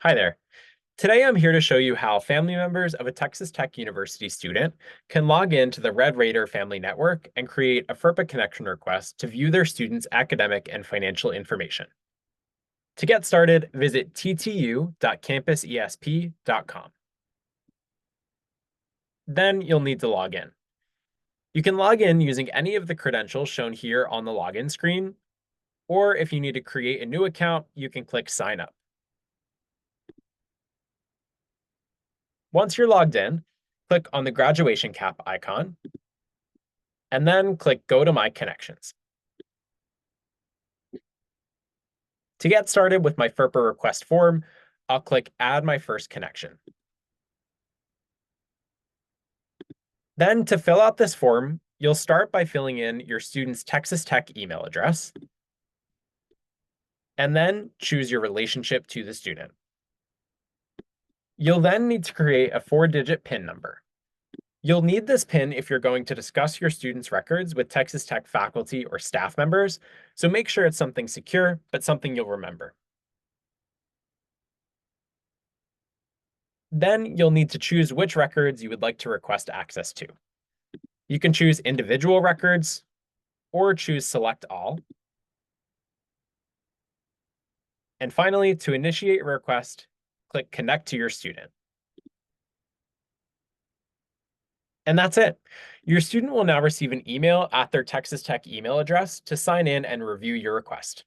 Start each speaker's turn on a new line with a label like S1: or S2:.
S1: Hi there. Today I'm here to show you how family members of a Texas Tech University student can log into the Red Raider Family Network and create a FERPA connection request to view their students' academic and financial information. To get started, visit ttu.campusesp.com. Then you'll need to log in. You can log in using any of the credentials shown here on the login screen, or if you need to create a new account, you can click Sign Up. Once you're logged in, click on the graduation cap icon, and then click Go to My Connections. To get started with my FERPA request form, I'll click Add My First Connection. Then to fill out this form, you'll start by filling in your student's Texas Tech email address, and then choose your relationship to the student. You'll then need to create a 4-digit PIN number. You'll need this PIN if you're going to discuss your student's records with Texas Tech faculty or staff members, so make sure it's something secure, but something you'll remember. Then you'll need to choose which records you would like to request access to. You can choose individual records or choose Select All. And finally, to initiate a request, click Connect to your student. And that's it. Your student will now receive an email at their Texas Tech email address to sign in and review your request.